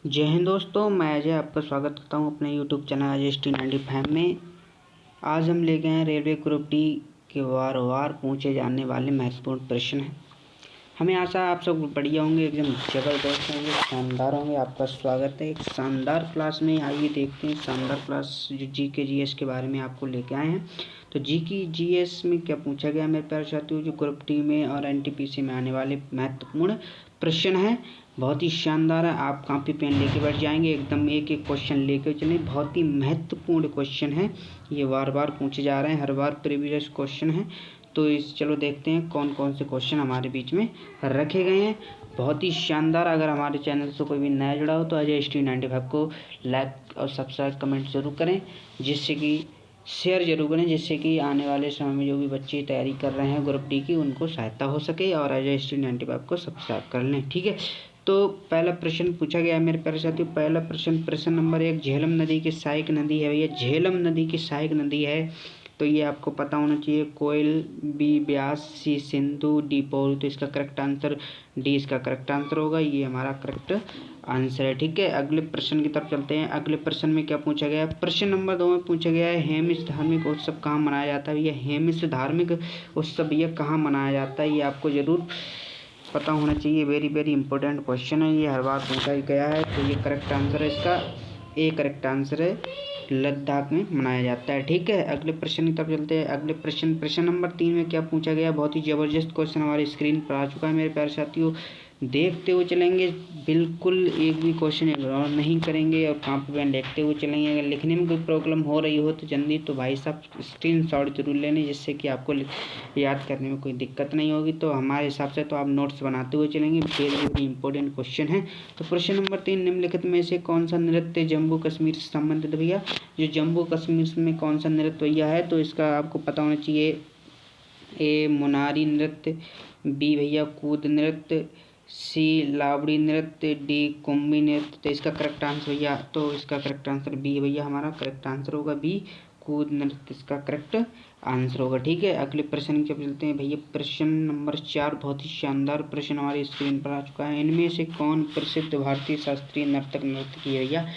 जय हिंद दोस्तों, मैं अजय आपका स्वागत करता हूं अपने YouTube चैनल अजय ST95 में। आज हम ले गए हैं रेलवे ग्रुप डी के वार पूछे जाने वाले महत्वपूर्ण प्रश्न हैं। हमें आशा है आप सब बढ़िया होंगे, एकदम ज़बरदस्त होंगे, शानदार होंगे। आपका स्वागत है एक शानदार क्लास में। आइए देखते हैं शानदार क्लास जो GK GS के बारे में आपको लेके आए हैं। तो GK GS में क्या पूछा गया मेरे प्यारे साथियों, जो ग्रुप डी में और NTPC में आने वाले महत्वपूर्ण प्रश्न हैं, बहुत ही शानदार है। आप कॉपी पेन लेके बैठ जाएंगे, एकदम एक एक क्वेश्चन लेके चलें। बहुत ही महत्वपूर्ण क्वेश्चन है, ये बार बार पूछे जा रहे हैं, हर बार प्रीवियस क्वेश्चन है। तो चलो देखते हैं कौन कौन से क्वेश्चन हमारे बीच में रखे गए हैं। बहुत ही शानदार। अगर हमारे चैनल से कोई भी नया जुड़ा हो तो अजय ST95 को लाइक और सब्सक्राइब कमेंट ज़रूर करें, जिससे कि शेयर जरूर करें, जिससे कि आने वाले समय में जो भी बच्चे तैयारी कर रहे हैं ग्रुप डी की, उनको सहायता हो सके। और अजय ST95 को सब्सक्राइब कर लें, ठीक है। तो पहला प्रश्न पूछा गया है मेरे प्यारे साथियों। पहला प्रश्न नंबर 1, झेलम नदी की सहायक नदी है भैया। झेलम नदी की सहायक नदी है, तो ये आपको पता होना चाहिए। कोयल, बी ब्यास, सी सिंधु, डी पोरू। तो इसका करेक्ट आंसर डी इसका करेक्ट आंसर होगा, ये हमारा करेक्ट आंसर है, ठीक है। अगले प्रश्न की तरफ चलते हैं। अगले प्रश्न में क्या पूछा गया है? प्रश्न नंबर 2 में पूछा गया है, हेमिस धार्मिक उत्सव कहाँ मनाया जाता है भैया। हेमिस धार्मिक उत्सव भैया कहाँ मनाया जाता है, ये आपको जरूर पता होना चाहिए। वेरी वेरी इंपॉर्टेंट क्वेश्चन है, ये हर बार पूछा गया है। तो ये करेक्ट आंसर है, इसका ए करेक्ट आंसर है, लद्दाख में मनाया जाता है, ठीक है। अगले प्रश्न की तरफ चलते हैं। अगले प्रश्न नंबर 3 में क्या पूछा गया? बहुत ही ज़बरदस्त क्वेश्चन हमारी स्क्रीन पर आ चुका है मेरे प्यारे साथियों, देखते हुए चलेंगे, बिल्कुल एक भी क्वेश्चन इग्नोर नहीं करेंगे और कॉपी पेन देखते हुए चलेंगे। अगर लिखने में कोई प्रॉब्लम हो रही हो तो जल्दी तो भाई साहब स्क्रीनशॉट जरूर लेने, जिससे कि आपको याद करने में कोई दिक्कत नहीं होगी। तो हमारे हिसाब से तो आप नोट्स बनाते हुए चलेंगे, वेरी इंपॉर्टेंट क्वेश्चन है। तो प्रश्न नंबर 3, निम्नलिखित में से कौन सा नृत्य जम्मू कश्मीर से संबंधित भैया। जो जम्मू कश्मीर में कौन सा नृत्य भैया है, तो इसका आपको पता होना चाहिए। ए मुनारी नृत्य, बी भैया कूद नृत्य, सी लावड़ी नृत्य, डी कुंभी नृत्य। तो इसका करेक्ट आंसर भैया, तो इसका करेक्ट आंसर बी भैया, हमारा करेक्ट आंसर होगा बी, कूद नृत्य इसका करेक्ट आंसर होगा, ठीक है। अगले प्रश्न की चलते हैं भैया। प्रश्न नंबर 4, बहुत ही शानदार प्रश्न हमारी स्क्रीन पर आ चुका है। इनमें से कौन प्रसिद्ध भारतीय शास्त्रीय नर्तक नृत्य की भैया।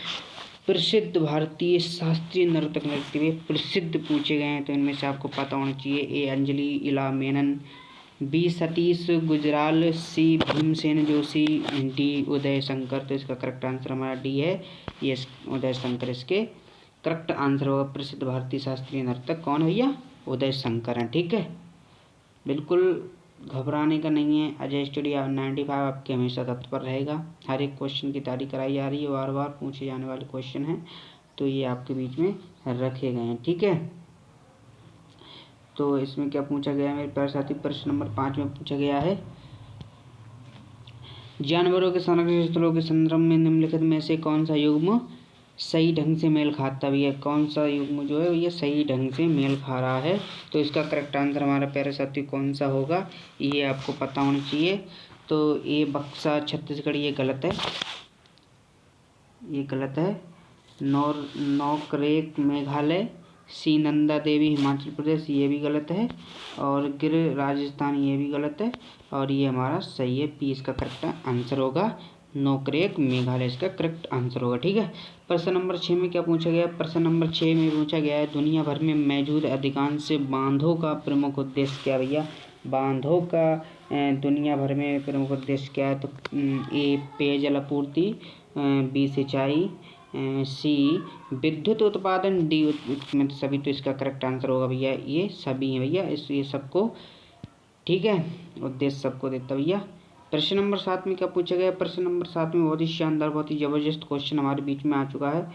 प्रसिद्ध भारतीय शास्त्रीय नर्तक नृत्य प्रसिद्ध पूछे गए हैं, तो इनमें से आपको पता होना चाहिए। ए अंजलि इला मेनन, बी सतीश गुजराल, सी भीमसेन जोशी, डी उदय शंकर। तो इसका करेक्ट आंसर हमारा डी है, ये उदय शंकर इसके करेक्ट आंसर होगा। प्रसिद्ध भारतीय शास्त्रीय नर्तक कौन भैया? उदय शंकर हैं, ठीक है। बिल्कुल घबराने का नहीं है, अजय ST95 आपके हमेशा तत्पर रहेगा। हर एक क्वेश्चन की तैयारी कराई जा रही है, बार बार पूछे जाने वाले क्वेश्चन हैं, तो ये आपके बीच में रखे गए हैं, ठीक है। तो इसमें क्या पूछा गया है मेरे प्यारे साथी? प्रश्न नंबर 5 में पूछा गया है, जानवरों के संरक्षित स्थलों के संदर्भ में निम्नलिखित में से कौन सा युग्म सही ढंग से मेल खाता भी है। कौन सा युग्म जो है ये सही ढंग से मेल खा रहा है, तो इसका करेक्ट आंसर हमारा प्यारे साथी कौन सा होगा, ये आपको पता होना चाहिए। तो ये बक्सा छत्तीसगढ़, ये गलत है, ये गलत है। नौकरेक मेघालय, सी नंदा देवी हिमाचल प्रदेश, ये भी गलत है। और गिर राजस्थान, ये भी गलत है। और ये हमारा सही है, पी इसका करेक्ट आंसर होगा। नौकरेक मेघालय इसका करेक्ट आंसर होगा, ठीक है। प्रश्न नंबर 6 में क्या पूछा गया? प्रश्न नंबर 6 में पूछा गया है, दुनिया भर में मौजूद अधिकांश बांधों का प्रमुख उद्देश्य क्या भैया। बांधों का दुनिया भर में प्रमुख उद्देश्य क्या है? तो ए पेयजल आपूर्ति, बी सिंचाई, सी विद्युत उत्पादन, डी में सभी। तो इसका करेक्ट आंसर होगा भैया ये सभी है भैया, इस ये सबको, ठीक है, उद्देश्य सबको देता भैया। प्रश्न नंबर 7 में क्या पूछा गया? प्रश्न नंबर 7 में बहुत ही शानदार, बहुत ही ज़बरदस्त क्वेश्चन हमारे बीच में आ चुका है,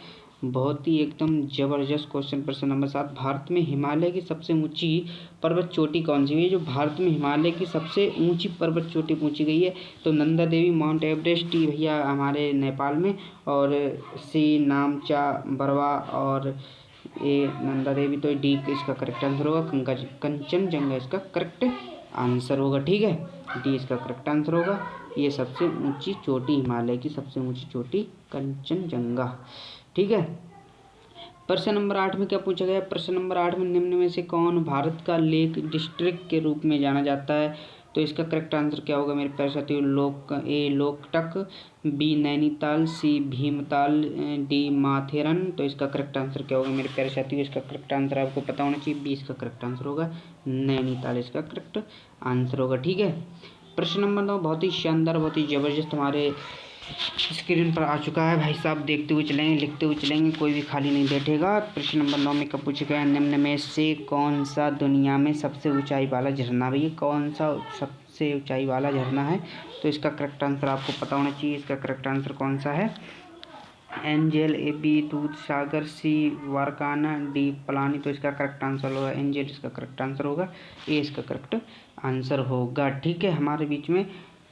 बहुत ही एकदम ज़बरदस्त क्वेश्चन। प्रश्न नंबर 7, भारत में हिमालय की सबसे ऊंची पर्वत चोटी कौन सी है? जो भारत में हिमालय की सबसे ऊंची पर्वत चोटी पूछी गई है, तो Nanda Devi mount Everest, D भैया हमारे नेपाल में, और सी नामचा बरवा, और ए नंदा देवी। तो डी इसका करेक्ट आंसर होगा, कंचनजंगा इसका करेक्ट आंसर होगा, ठीक है। डी इसका करेक्ट आंसर होगा, ये सबसे ऊंची चोटी, हिमालय की सबसे ऊंची चोटी कंचनजंगा, ठीक है। प्रश्न नंबर 8 में क्या पूछा गया? प्रश्न नंबर 8 में निम्न में से कौन भारत का लेक डिस्ट्रिक्ट के रूप में जाना जाता है? तो इसका करेक्ट आंसर क्या होगा मेरे प्यारे साथियों? लोकटक, बी नैनीताल, सी भीमताल, डी माथेरन। तो इसका करेक्ट आंसर क्या होगा मेरे प्यारे साथियों? इसका करेक्ट आंसर आपको पता होना चाहिए, बी इसका करेक्ट आंसर होगा, नैनीताल इसका करेक्ट आंसर होगा। ठीक है, प्रश्न नंबर 9 बहुत ही शानदार, बहुत ही ज़बरदस्त हमारे स्क्रीन पर आ चुका है। भाई साहब देखते हुए चलेंगे, लिखते हुए चलेंगे, कोई भी खाली नहीं बैठेगा। प्रश्न नंबर 9 में कब पूछा गया? निम्न में से कौन सा दुनिया में सबसे ऊंचाई वाला झरना? भैया कौन सा सबसे ऊंचाई वाला झरना है? तो इसका करेक्ट आंसर आपको पता होना चाहिए। इसका करेक्ट आंसर कौन सा है? एंजल, ए बी दूध सागर, सी वारकाना, डी पलानी। तो इसका करेक्ट आंसर होगा एंजल, इसका करेक्ट आंसर होगा ए, इसका करेक्ट आंसर होगा। ठीक है, हमारे बीच में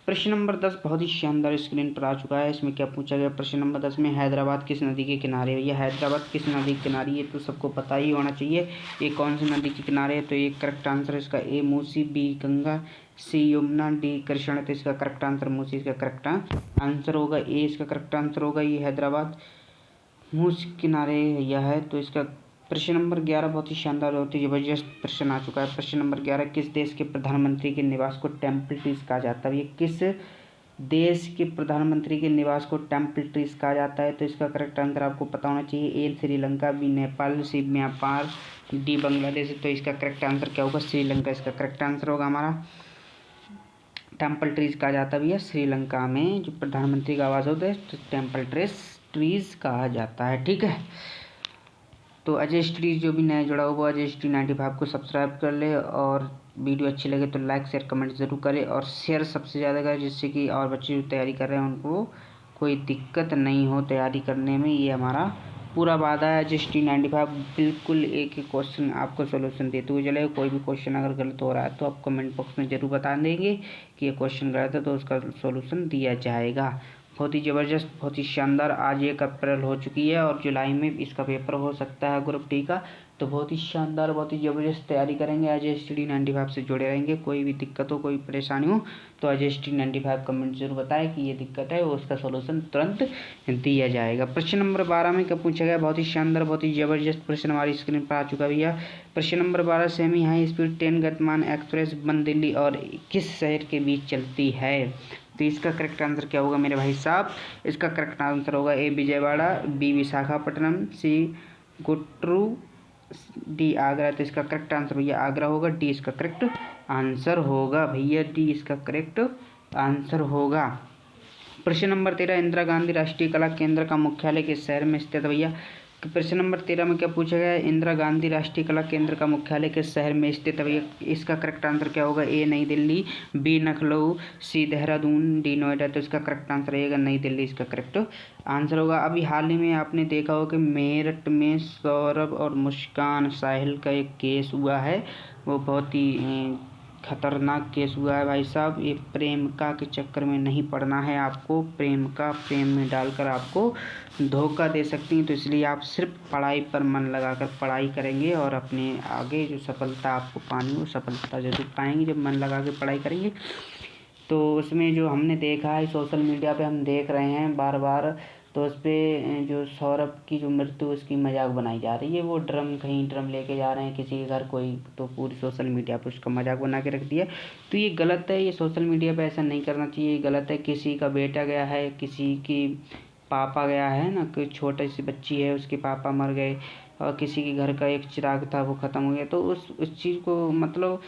प्रश्न नंबर 10 बहुत ही शानदार स्क्रीन पर आ चुका है। इसमें क्या पूछा गया? प्रश्न नंबर 10 में हैदराबाद किस नदी के किनारे है? भैया हैदराबाद किस नदी के किनारे? ये तो सबको पता ही होना चाहिए, ये कौन सी नदी के किनारे है? तो ये करेक्ट आंसर है इसका ए मूसी, बी गंगा, सी यमुना, डी कृष्ण। तो इसका करेक्ट आंसर मूसी इसका करेक्ट आंसर होगा, ए इसका करेक्ट आंसर होगा। ये हैदराबाद मूस किनारे यह है। तो इसका प्रश्न नंबर 11 बहुत ही शानदार, बहुत ही जबरदस्त प्रश्न आ चुका है। प्रश्न नंबर 11 किस देश के प्रधानमंत्री के निवास को टेम्पल ट्रीज कहा जाता है? ये किस देश के प्रधानमंत्री के निवास को टेम्पल ट्रीज कहा जाता है? तो इसका करेक्ट आंसर आपको पता होना चाहिए, ए श्रीलंका, बी नेपाल, सी म्यांमार, डी बांग्लादेश। तो इसका करेक्ट आंसर क्या होगा? श्रीलंका इसका करेक्ट आंसर होगा हमारा। टेम्पल ट्रीज कहा जाता है भैया श्रीलंका में जो प्रधानमंत्री का आवास होता है, तो टेम्पल ट्रीज कहा जाता है। ठीक है, तो अजय स्ट्रीज जो भी नया जुड़ा हुआ वो अजय स्ट्री 95 को सब्सक्राइब कर ले, और वीडियो अच्छी लगे तो लाइक शेयर कमेंट ज़रूर करें, और शेयर सबसे ज़्यादा करें, जिससे कि और बच्चे जो तैयारी कर रहे हैं उनको कोई दिक्कत नहीं हो तैयारी करने में। ये हमारा पूरा वादा है। अजय स्ट्री 95 बिल्कुल एक एक क्वेश्चन आपको सोल्यूशन देते हुए चलेगा। कोई भी क्वेश्चन अगर गलत हो रहा है तो आप कमेंट बॉक्स में ज़रूर बता देंगे कि ये क्वेश्चन गलत है, तो उसका सोल्यूशन दिया जाएगा। बहुत ही ज़बरदस्त, बहुत ही शानदार। आज 1 अप्रैल हो चुकी है और जुलाई में इसका पेपर हो सकता है ग्रुप डी का। तो बहुत ही शानदार, बहुत ही ज़बरदस्त तैयारी करेंगे। अजय स्टडी 95 से जुड़े रहेंगे। कोई भी दिक्कत हो, कोई परेशानी हो तो अजय स्टडी 95 कमेंट जरूर बताएं कि ये दिक्कत है, उसका सोल्यूशन तुरंत दिया जाएगा। प्रश्न नंबर 12 में क्या पूछा गया? बहुत ही शानदार, बहुत ही ज़बरदस्त प्रश्न हमारी स्क्रीन पर आ चुका भैया। प्रश्न number 12 semi high speed train गतिमान एक्सप्रेस बन दिल्ली और किस शहर के बीच चलती है? तो इसका करेक्ट आंसर क्या होगा मेरे भाई साहब? इसका करेक्ट आंसर होगा ए विजयवाड़ा, बी विशाखापट्टनम, सी गुट्रू, डी आगरा। तो इसका करेक्ट आंसर भैया आगरा होगा, डी इसका करेक्ट आंसर होगा भैया, डी इसका करेक्ट आंसर होगा। प्रश्न नंबर 13 इंदिरा गांधी राष्ट्रीय कला केंद्र का मुख्यालय किस शहर में स्थित है भैया? प्रश्न नंबर 13 में क्या पूछा गया है? इंदिरा गांधी राष्ट्रीय कला केंद्र का मुख्यालय किस शहर में स्थित है भैया? इसका करेक्ट आंसर क्या होगा? ए नई दिल्ली, बी लखनऊ, सी देहरादून, डी नोएडा। तो इसका करेक्ट आंसर रहेगा नई दिल्ली, इसका करेक्ट आंसर होगा। अभी हाल ही में आपने देखा होगा कि मेरठ में सौरभ और मुस्कान साहिल का एक केस हुआ है, वो बहुत ही खतरनाक केस हुआ है भाई साहब। ये प्रेमिका के चक्कर में नहीं पड़ना है आपको, प्रेमिका प्रेम में डालकर आपको धोखा दे सकती हैं। तो इसलिए आप सिर्फ पढ़ाई पर मन लगाकर पढ़ाई करेंगे और अपने आगे जो सफलता आपको पानी वो सफलता जरूर पाएंगे जब मन लगा के पढ़ाई करेंगे। तो उसमें जो हमने देखा है सोशल मीडिया पे हम देख रहे हैं बार बार, तो उस पर जो सौरभ की जो मृत्यु उसकी मजाक बनाई जा रही है। वो कहीं ड्रम लेके जा रहे हैं किसी के घर कोई, तो पूरी सोशल मीडिया पर उसका मजाक बना के रख दिया। तो ये गलत है, ये सोशल मीडिया पे ऐसा नहीं करना चाहिए, ये गलत है। किसी का बेटा गया है, किसी की पापा गया है ना, कोई छोटी सी बच्ची है उसके पापा मर गए, और किसी के घर का एक चिराग था वो ख़त्म हो गया, तो उस चीज़ को मतलब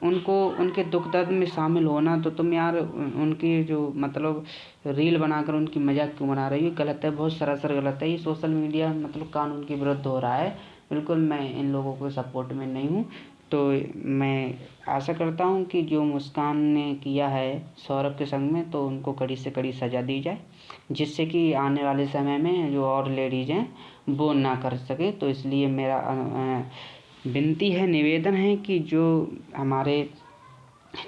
उनको उनके दुख दर्द में शामिल होना, तो तुम यार उनकी जो मतलब रील बनाकर उनकी मजाक क्यों बना रही हो? गलत है, बहुत सरासर गलत है। ये सोशल मीडिया मतलब कानून के विरुद्ध हो रहा है। बिल्कुल मैं इन लोगों के सपोर्ट में नहीं हूँ। तो मैं आशा करता हूँ कि जो मुस्कान ने किया है सौरभ के संग में, तो उनको कड़ी से कड़ी सज़ा दी जाए, जिससे कि आने वाले समय में जो और लेडीज़ हैं वो ना कर सके। तो इसलिए मेरा विनती है, निवेदन है कि जो हमारे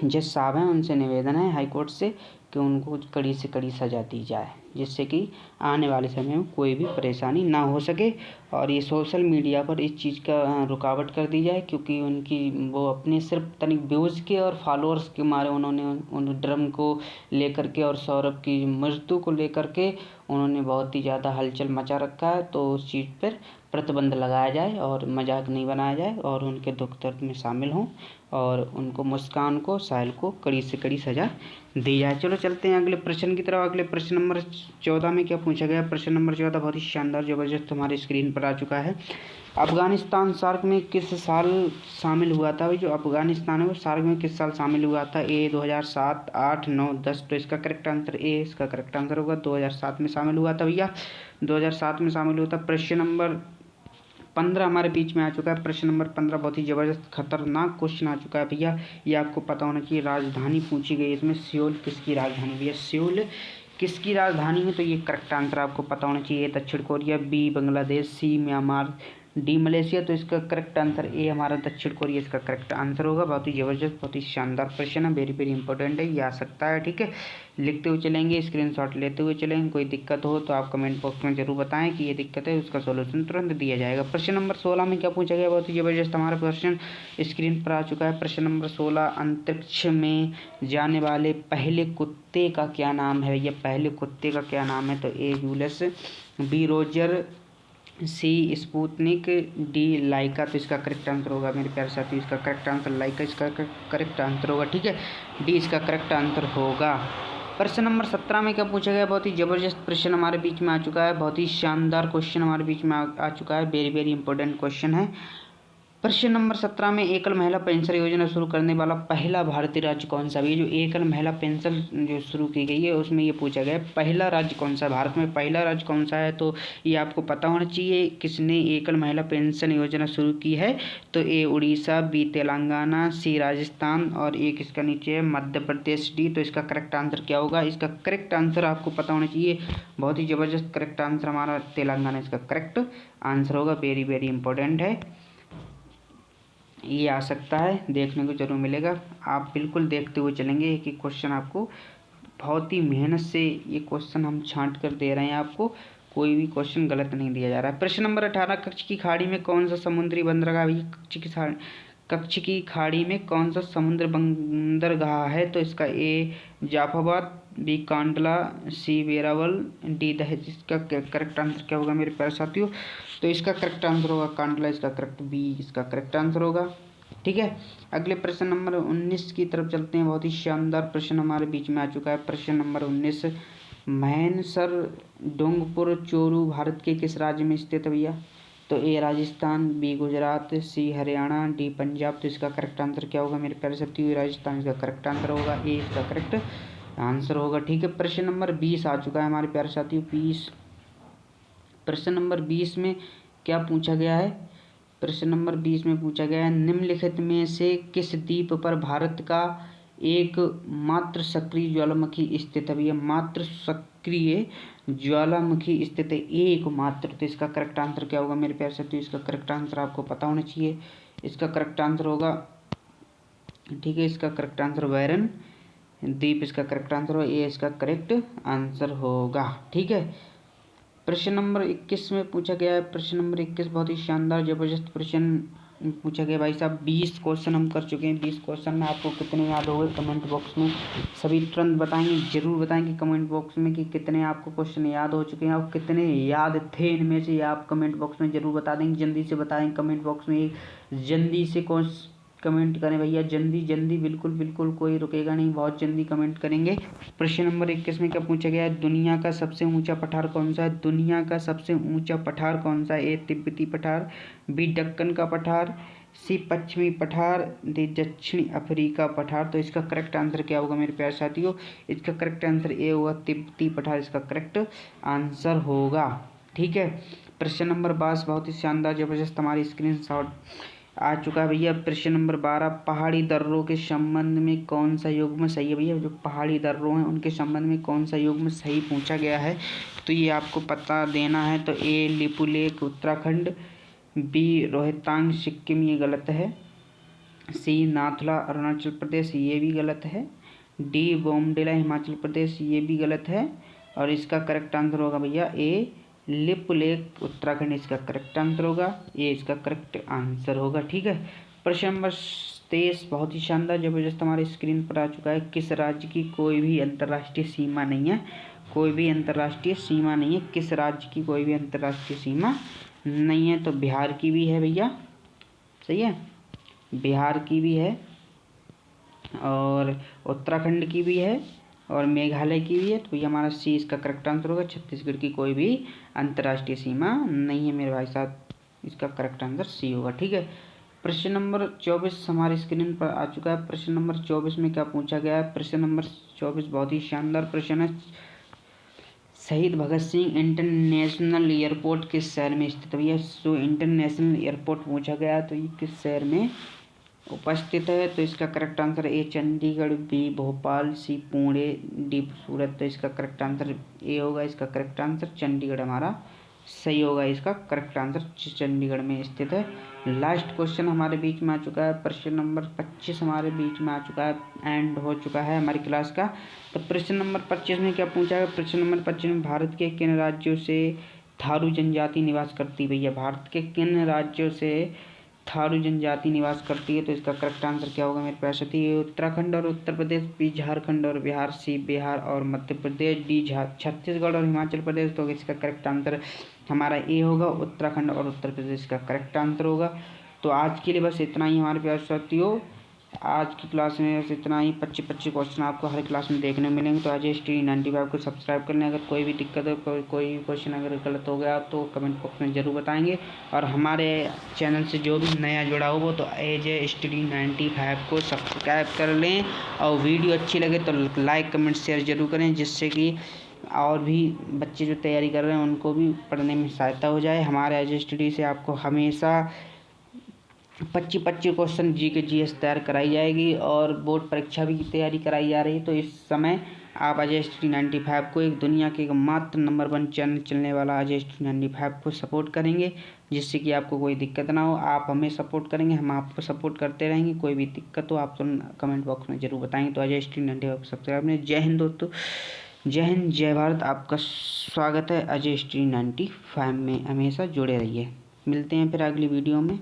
जज साहब हैं उनसे निवेदन है हाई कोर्ट से कि उनको कड़ी से कड़ी सज़ा दी जाए, जिससे कि आने वाले समय में कोई भी परेशानी ना हो सके। और ये सोशल मीडिया पर इस चीज़ का रुकावट कर दी जाए, क्योंकि उनकी वो अपने सिर्फ तनिक व्यूज़ के और फॉलोअर्स के मारे उन्होंने उन ड्रम को लेकर के और सौरभ की मृत्यु को लेकर के उन्होंने बहुत ही ज़्यादा हलचल मचा रखा है। तो उस चीज़ पर प्रतिबंध लगाया जाए और मजाक नहीं बनाया जाए, और उनके दुख दर्द में शामिल हों और उनको मुस्कान को साहिल को कड़ी से कड़ी सज़ा दी जाए। चलो चलते हैं अगले प्रश्न की तरफ। अगले प्रश्न नंबर 14 में क्या पूछा गया? प्रश्न नंबर 14 बहुत ही शानदार ज़बरदस्त हमारी स्क्रीन पर आ चुका है। अफगानिस्तान सार्क में किस साल शामिल हुआ था? भाई जो अफगानिस्तान है वो सार्क में किस साल शामिल हुआ था? ए 2007, 8, 9, 10। तो इसका करेक्ट आंसर ए इसका करेक्ट आंसर होगा। 2007 में शामिल हुआ था भैया, 2007 में शामिल हुआ था। प्रश्न नंबर 15 हमारे बीच में आ चुका है। प्रश्न नंबर 15 बहुत ही ज़बरदस्त खतरनाक क्वेश्चन आ चुका है भैया। ये आपको पता होना चाहिए। राजधानी पूछी गई इसमें, सियोल किसकी राजधानी भैया? सियोल किसकी राजधानी है? तो ये करेक्ट आंसर आपको पता होना चाहिए। दक्षिण कोरिया, बी बांग्लादेश, सी म्यांमार, डी मलेशिया। तो इसका करेक्ट आंसर ए हमारा दक्षिण कोरिया इसका करेक्ट आंसर होगा। बहुत ही ज़बरदस्त बहुत ही शानदार क्वेश्चन है, वेरी वेरी इंपॉर्टेंट है, ये आ सकता है। ठीक है, लिखते हुए चलेंगे, स्क्रीनशॉट लेते हुए चलेंगे। कोई दिक्कत हो तो आप कमेंट बॉक्स में जरूर बताएं कि ये दिक्कत है, उसका सोल्यूशन तुरंत दिया जाएगा। प्रश्न नंबर 16 में क्या पूछा गया? बहुत ही ज़बरदस्त हमारा प्रश्न स्क्रीन पर आ चुका है। प्रश्न नंबर 16, अंतरिक्ष में जाने वाले पहले कुत्ते का क्या नाम है? ये पहले कुत्ते का क्या नाम है? तो ए यूलियस, बी रोजर, सी स्पुतनिक, डी लाइका। तो इसका करेक्ट आंसर होगा मेरे प्यारे साथी, इसका करेक्ट आंसर लाइका इसका करेक्ट आंसर होगा। ठीक है, डी इसका करेक्ट आंसर होगा। प्रश्न नंबर 17 में क्या पूछा गया? बहुत ही ज़बरदस्त प्रश्न हमारे बीच में आ चुका है, बहुत ही शानदार क्वेश्चन हमारे बीच में आ चुका है, वेरी वेरी इंपॉर्टेंट क्वेश्चन है। प्रश्न नंबर 17 में एकल महिला पेंशन योजना शुरू करने वाला पहला भारतीय राज्य कौन सा? ये जो एकल महिला पेंशन जो शुरू की गई है उसमें ये पूछा गया है पहला राज्य कौन सा, भारत में पहला राज्य कौन सा है? तो ये आपको पता होना चाहिए किसने एकल महिला पेंशन योजना शुरू की है। तो ए उड़ीसा, बी तेलंगाना, सी राजस्थान और एक इसका नीचे है मध्य प्रदेश, डी। तो इसका करेक्ट आंसर क्या होगा? इसका करेक्ट आंसर आपको पता होना चाहिए, बहुत ही ज़बरदस्त करेक्ट आंसर हमारा तेलंगाना इसका करेक्ट आंसर होगा, वेरी वेरी इंपॉर्टेंट है, ये आ सकता है, देखने को जरूर मिलेगा। आप बिल्कुल देखते हुए चलेंगे, एक एक क्वेश्चन आपको बहुत ही मेहनत से ये क्वेश्चन हम छांट कर दे रहे हैं आपको, कोई भी क्वेश्चन गलत नहीं दिया जा रहा है। प्रश्न नंबर 18, कच्छ की खाड़ी में कौन सा समुद्री बंदरगाह? कच्छ की खाड़ी में कौन सा समुद्र बंदरगाह है? तो इसका ए जाफाबाद, बी कांडला, सी वेरावल, डी दहेज। इसका करेक्ट आंसर क्या होगा मेरे प्यारे साथियों? तो इसका करेक्ट आंसर होगा कांडला, इसका करेक्ट बी इसका करेक्ट आंसर होगा। ठीक है, अगले प्रश्न नंबर 19 की तरफ चलते हैं। बहुत ही शानदार प्रश्न हमारे बीच में आ चुका है। प्रश्न नंबर 19, महेनसर डोंगपुर चोरू भारत के किस राज्य में स्थित है भैया? तो ए राजस्थान, बी गुजरात, सी हरियाणा, डी पंजाब। तो इसका करेक्ट आंसर क्या होगा मेरे प्यारे साथियों? राजस्थान इसका करेक्ट आंसर होगा, ए इसका करेक्ट आंसर होगा। ठीक है, प्रश्न नंबर 20 आ चुका है हमारे प्यारे साथियों, 20। प्रश्न नंबर 20 में क्या पूछा गया है? प्रश्न नंबर 20 में पूछा गया है निम्नलिखित में से किस द्वीप पर भारत का एक मात्र सक्रिय ज्वालामुखी स्थित है? भैया मात्र सक्रिय ज्वालामुखी स्थित है, एक मात्र। तो इसका करेक्ट आंसर क्या होगा मेरे प्यारे साथियों? इसका करेक्ट आंसर आपको पता होना चाहिए, इसका करेक्ट आंसर होगा, ठीक है, इसका करेक्ट आंसर वैरन द्वीप इसका करेक्ट आंसर होगा, ये इसका करेक्ट आंसर होगा। ठीक है, प्रश्न नंबर 21 में पूछा गया है। प्रश्न नंबर 21 बहुत ही शानदार जबरदस्त प्रश्न पूछा गया भाई साहब। 20 क्वेश्चन हम कर चुके हैं। 20 क्वेश्चन में आपको कितने याद हो गए कमेंट बॉक्स में सभी तुरंत बताएंगे, जरूर बताएंगे कमेंट बॉक्स में कि कितने आपको क्वेश्चन याद हो चुके हैं और कितने याद थे इनमें से, आप कमेंट बॉक्स में जरूर बता देंगे, जल्दी से बताएं कमेंट बॉक्स में, जल्दी से कमेंट करें भैया, जल्दी जल्दी, बिल्कुल बिल्कुल, कोई रुकेगा नहीं, बहुत जल्दी कमेंट करेंगे। प्रश्न नंबर 21 में क्या पूछा गया है? दुनिया का सबसे ऊंचा पठार कौन सा है? दुनिया का सबसे ऊंचा पठार कौन सा है? ए तिब्बती पठार, बी दक्कन का पठार, सी पश्चिमी पठार, डी दक्षिणी अफ्रीका पठार। तो इसका करेक्ट आंसर क्या होगा मेरे प्यारे साथियों? इसका करेक्ट आंसर ए होगा तिब्बती पठार, इसका करेक्ट आंसर होगा। ठीक है, प्रश्न नंबर 22 बहुत ही शानदार जबरदस्त हमारी स्क्रीनशॉट आ चुका है भैया। प्रश्न नंबर 12, पहाड़ी दर्रों के संबंध में कौन सा युग्म सही है? भैया जो पहाड़ी दर्रों हैं उनके संबंध में कौन सा युग्म सही पूछा गया है, तो ये आपको पता देना है। तो ए लिपुलेख उत्तराखंड, बी रोहतांग सिक्किम, ये गलत है, सी नाथुला अरुणाचल प्रदेश, ये भी गलत है, डी बोमडिला हिमाचल प्रदेश, ये भी गलत है, और इसका करेक्ट आंसर होगा भैया ए लिपुलेख उत्तराखंड, इसका करेक्ट आंसर होगा, ये इसका करेक्ट आंसर होगा। ठीक है, प्रश्न नंबर 23 बहुत ही शानदार जबरदस्त हमारी स्क्रीन पर आ चुका है। किस राज्य की कोई भी अंतर्राष्ट्रीय सीमा नहीं है? कोई भी अंतर्राष्ट्रीय सीमा नहीं है, किस राज्य की कोई भी अंतर्राष्ट्रीय सीमा नहीं है? तो बिहार की भी है भैया, सही है, बिहार की भी है, और उत्तराखंड की भी है और मेघालय की भी है। तो ये हमारा सी इसका करेक्ट आंसर होगा। छत्तीसगढ़ की कोई भी अंतर्राष्ट्रीय सीमा नहीं है मेरे भाई साहब, इसका करेक्ट आंसर सी होगा। ठीक है, प्रश्न नंबर 24 हमारी स्क्रीन पर आ चुका है। प्रश्न नंबर 24 में क्या पूछा गया है? प्रश्न नंबर 24 बहुत ही शानदार प्रश्न है। शहीद भगत सिंह इंटरनेशनल एयरपोर्ट किस शहर में स्थित है? भैया जो इंटरनेशनल एयरपोर्ट पूछा गया तो ये किस शहर में उपस्थित है? तो इसका correct answer A Chandigarh, B Bhopal, C Pune, D Surat. तो इसका करेक्ट आंसर ए होगा। इसका करेक्ट आंसर चंडीगढ़ हमारा सही होगा। इसका करेक्ट आंसर चंडीगढ़ में स्थित है। लास्ट क्वेश्चन हमारे बीच में आ चुका है। प्रश्न नंबर 25 हमारे बीच में आ चुका है, एंड हो चुका है हमारी क्लास का। तो प्रश्न नंबर 25 में क्या पूछा है? प्रश्न नंबर 25 में भारत के किन राज्यों से थारू जनजाति निवास करती है? भैया भारत के किन राज्यों से थारू जनजाति निवास करती है? तो इसका करेक्ट आंसर क्या होगा मेरे पास? उत्तराखंड और उत्तर प्रदेश, बी झारखंड और बिहार, सी बिहार और मध्य प्रदेश, डी छत्तीसगढ़ और हिमाचल प्रदेश। तो इसका करेक्ट आंसर हमारा ए होगा, उत्तराखंड और उत्तर प्रदेश का करेक्ट आंसर होगा। तो आज के लिए बस इतना ही हमारे प्यारे साथियों। आज की क्लास में बस इतना ही। 25 क्वेश्चन आपको हर क्लास में देखने मिलेंगे। तो आज STD 95 को सब्सक्राइब कर लें। अगर कोई भी दिक्कत है, कोई क्वेश्चन अगर गलत हो गया तो कमेंट बॉक्स में ज़रूर बताएंगे। और हमारे चैनल से जो भी नया जुड़ा हो वो तो STD 95 को सब्सक्राइब कर लें। और वीडियो अच्छी लगे तो लाइक कमेंट शेयर ज़रूर करें, जिससे कि और भी बच्चे जो तैयारी कर रहे हैं उनको भी पढ़ने में सहायता हो जाए। हमारे STD से आपको हमेशा 25 क्वेश्चन GK GS तैयार कराई जाएगी और बोर्ड परीक्षा भी तैयारी कराई जा रही है। तो इस समय आप STD 95 को एक दुनिया के मात्र नंबर 1 चैनल चलने वाला STD 95 को सपोर्ट करेंगे, जिससे कि आपको कोई दिक्कत ना हो। आप हमें सपोर्ट करेंगे, हम आपको सपोर्ट करते रहेंगे। कोई भी दिक्कत हो आप तो कमेंट बॉक्स में ज़रूर बताएंगे। तो STD 95 को सब्सक्राइब करें। जय हिंद दोस्तों, जय हिंद, जय भारत। आपका स्वागत है STD 95 में। हमेशा जुड़े रहिए। मिलते हैं फिर अगली वीडियो में।